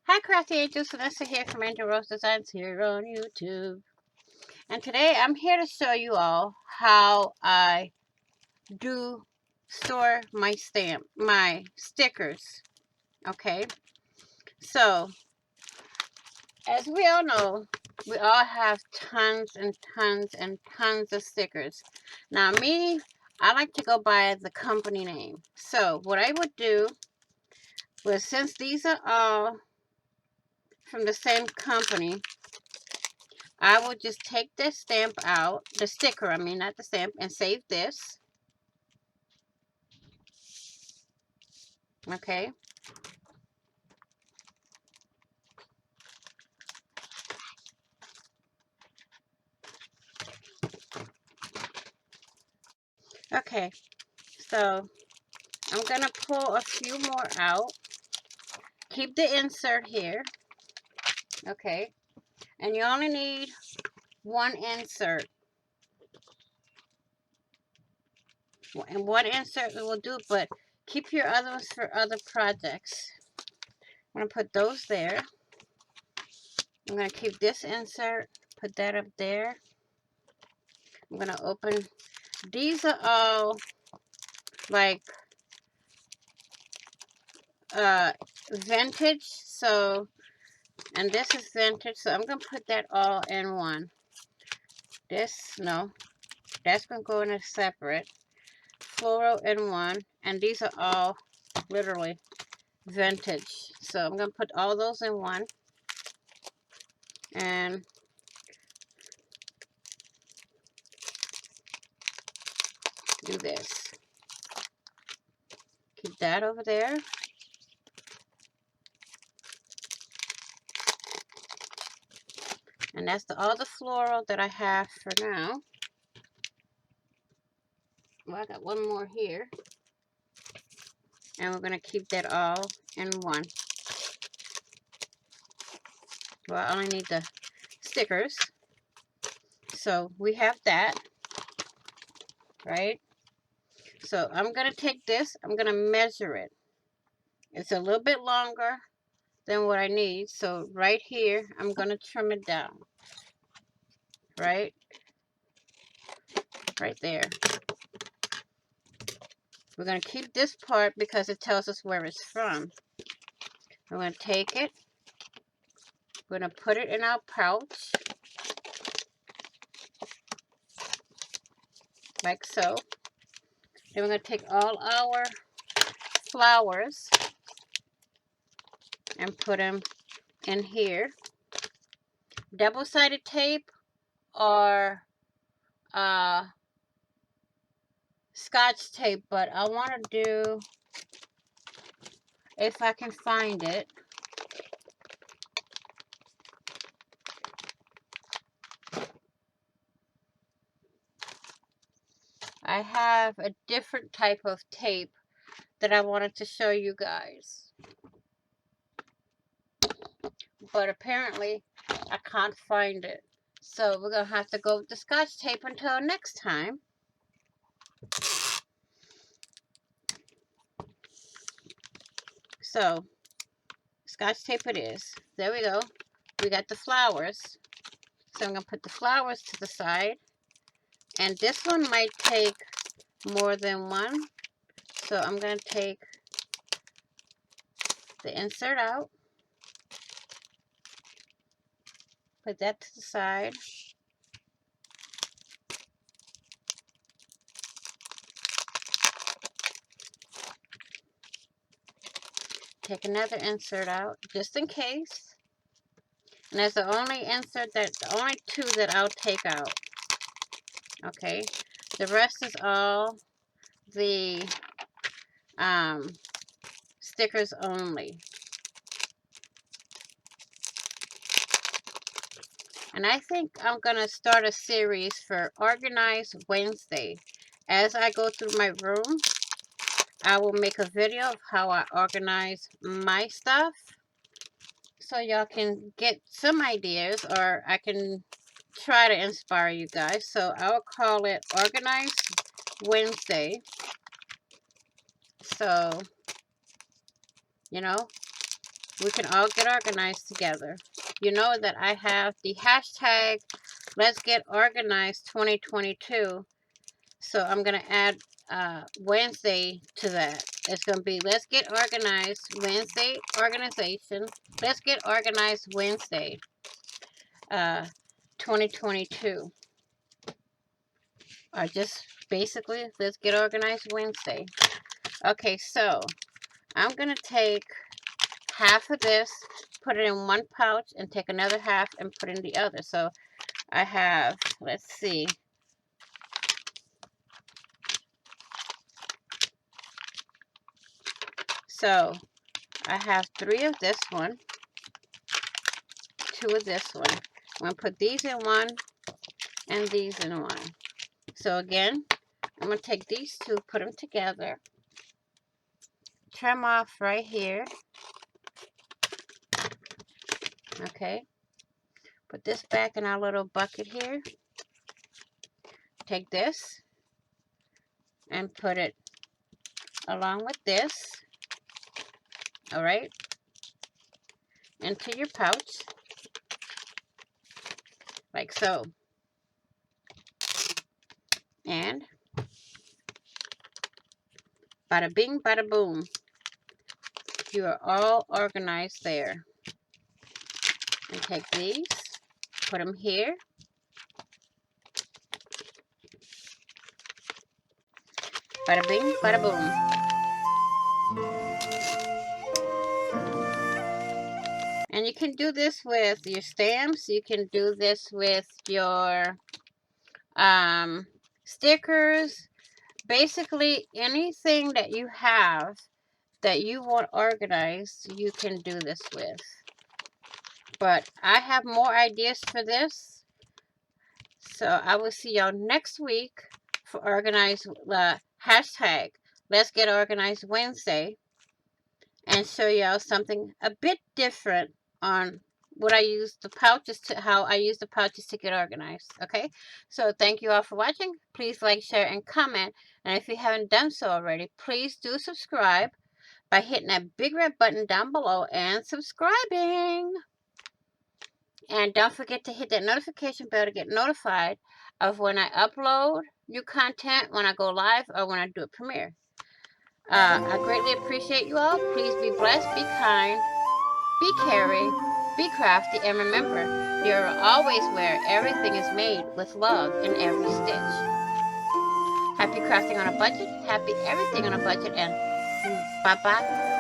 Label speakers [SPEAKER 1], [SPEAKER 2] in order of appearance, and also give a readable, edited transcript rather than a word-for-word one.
[SPEAKER 1] Hi Crafty Angels, Vanessa here from Angel Rose Designs here on YouTube. And today I'm here to show you all how I do store my stickers. Okay, so as we all know, we all have tons and tons and tons of stickers. Now I like to go by the company name. So what I would do was, since these are all from the same company, I will just take this stamp out, the sticker, I mean, not the stamp, and save this. Okay. Okay, so I'm going to pull a few more out. Keep the insert here. Okay. And you only need one insert. And one insert will do, but keep your other ones for other projects. I'm going to put those there. I'm going to keep this insert, put that up there. I'm going to open. These are all like vintage, so, and this is vintage, so I'm going to put that all in one. No, that's going to go in a separate. Floral in one, and these are all literally vintage. So I'm going to put all those in one, and do this. Keep that over there. And that's all the floral that I have for now. Well, I got one more here. And we're going to keep that all in one. Well, I only need the stickers. So we have that, right? So I'm going to take this, I'm going to measure it. It's a little bit longer than what I need. So right here, I'm going to trim it down. Right there. We're going to keep this part because it tells us where it's from. I'm going to take it. We're going to put it in our pouch. Like so. Then we're going to take all our flowers and put them in here. Double-sided tape or Scotch tape, but I want to do, if I can find it, I have a different type of tape that I wanted to show you guys. But apparently I can't find it. So we're going to have to go with the Scotch tape until next time. So, Scotch tape it is. There we go. We got the flowers. So I'm going to put the flowers to the side. And this one might take more than one. So I'm going to take the insert out. Put that to the side. Take another insert out, just in case. And that's the only the only two that I'll take out. Okay, the rest is all the stickers only. And I think I'm gonna start a series for Organize Wednesday. As I go through my room, I will make a video of how I organize my stuff, so y'all can get some ideas, or I can try to inspire you guys. So I will call it Organize Wednesday. So, you know, we can all get organized together. You know that I have the hashtag Let's Get Organized 2022. So I'm going to add Wednesday to that. It's going to be Let's Get Organized Wednesday Organization. Let's Get Organized Wednesday 2022. Or just basically Let's Get Organized Wednesday. Okay, so I'm going to take half of this, put it in one pouch, and take another half and put in the other. So I have, let's see, so I have 3 of this one, 2 of this one. I'm going to put these in one and these in one. So again, I'm going to take these 2, put them together, trim off right here. Okay, put this back in our little bucket here. Take this and put it along with this, all right, into your pouch, like so. And bada bing, bada boom. You are all organized there. And take these, put them here. Bada bing, bada boom. And you can do this with your stamps. You can do this with your stickers. Basically, anything that you have that you want organized, you can do this with. But I have more ideas for this. So I will see y'all next week for organized hashtag Let's Get Organized Wednesday, and show y'all something a bit different on what I use the pouches to, how I use the pouches to get organized. Okay, so thank you all for watching. Please like, share, and comment. And if you haven't done so already, please do subscribe by hitting that big red button down below and subscribing. And don't forget to hit that notification bell to get notified of when I upload new content, when I go live, or when I do a premiere. I greatly appreciate you all. Please be blessed, be kind, be caring, be crafty, and remember, you're always where everything is made with love in every stitch. Happy crafting on a budget, happy everything on a budget, and bye-bye.